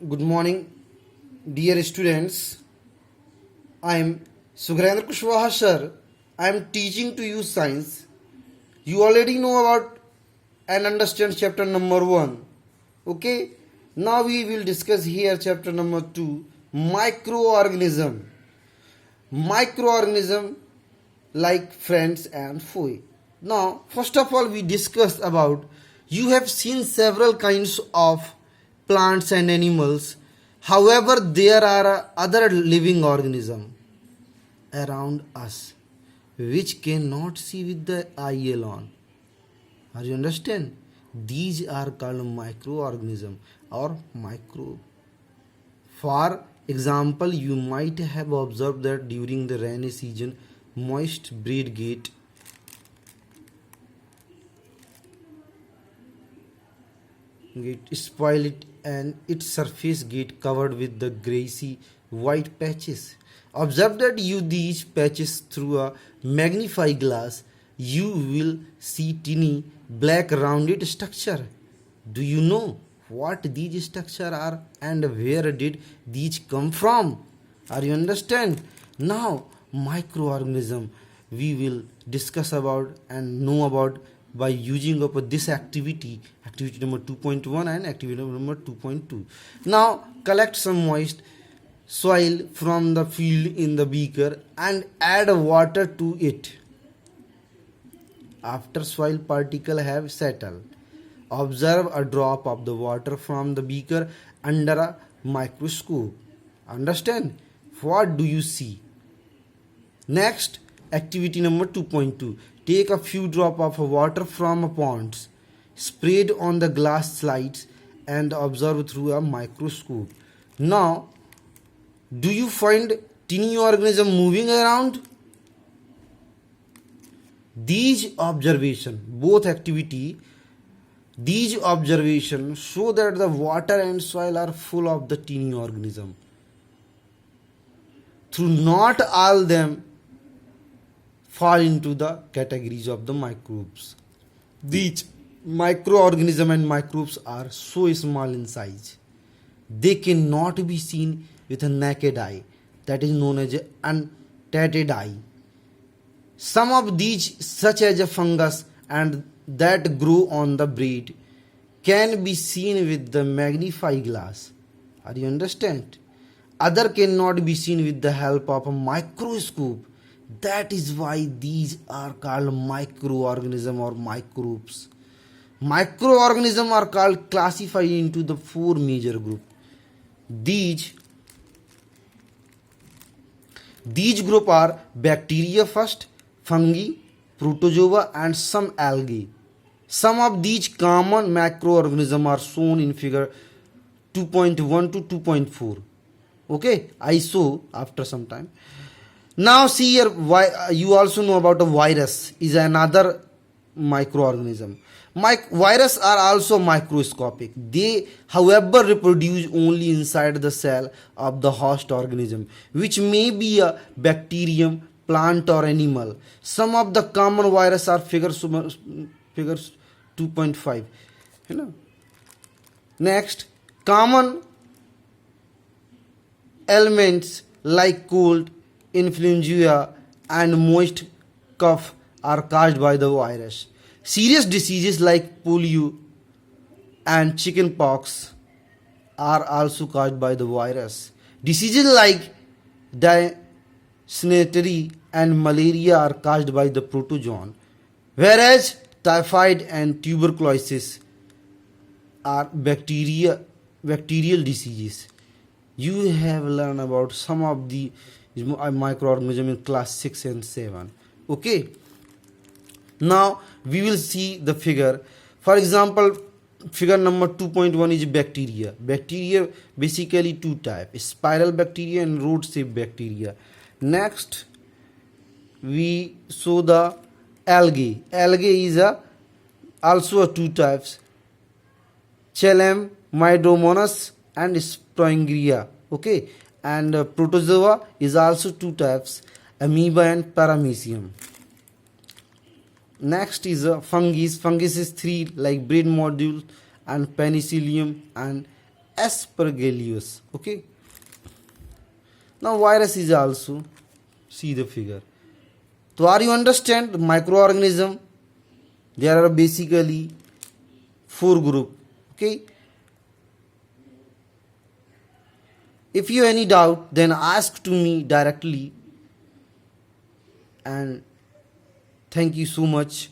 Good morning, dear students. I am Sughrendra Kushwaha sir. I am teaching to you science. You already know about and understand chapter number 1. Okay? Now we will discuss here chapter number 2, microorganism. Microorganism like friends and foe. Now, first of all, we discuss about you have seen several kinds of plants and animals. However, there are other living organisms around us which cannot see with the eye alone. Are you understand? These are called microorganism or micro. For example, you might have observed that during the rainy season, moist bread get spoil it and its surface get covered with the grassy white patches. Observe that you these patches through a magnifying glass, you will see tiny black rounded structure. Do you know what these structure are and where did these come from? Are you understand? Now microorganism we will discuss about and know about by using up this activity number 2.1 and activity number 2.2. Now collect some moist soil from the field in the beaker and add water to it. After soil particles have settled, observe a drop of the water from the beaker under a microscope. Understand? What do you see? Next, activity number 2.2. Take a few drops of water from a pond, sprayed on the glass slides and observe through a microscope. Now, do you find tiny organism moving around? These observations show that the water and soil are full of the tiny organism. Through not all them fall into the categories of the microbes. These microorganisms and microbes are so small in size, they cannot be seen with a naked eye, that is known as an unattended eye. Some of these, such as a fungus and that grow on the bread, can be seen with the magnifying glass. Are you understand? Other cannot be seen with the help of a microscope. That is why these are called microorganisms or microbes. Microorganisms are called classified into the 4 major groups. These group are bacteria first, fungi, protozoa and some algae. Some of these common microorganisms are shown in figure 2.1 to 2.4. Okay, I show after some time. Now see here, you also know about a virus is another microorganism. Viruses are also microscopic. They, however, reproduce only inside the cell of the host organism, which may be a bacterium, plant or animal. Some of the common viruses are figures 2.5. You know. Next, common ailments like cold, influenza and moist cough are caused by the virus. Serious diseases like polio and chickenpox are also caused by the virus. Diseases like dysentery and malaria are caused by the protozoan, whereas typhoid and tuberculosis are bacterial diseases. You have learned about some of the microorganisms in class 6 and 7. Okay. Now we will see the figure. For example, figure number 2.1 is bacteria. Bacteria basically 2 types: spiral bacteria and rod shaped bacteria. Next, we saw the algae. Algae is also 2 types: Chelem, Mydomonas and Sporangia. Okay, and protozoa is also 2 types: amoeba and paramecium. Next is fungus. Fungus is 3 like bread module and penicillium and aspergillus. Okay. Now virus is also, see the figure. So are you understand microorganism? There are basically 4 group. Okay. If you any doubt, then ask to me directly. And thank you so much.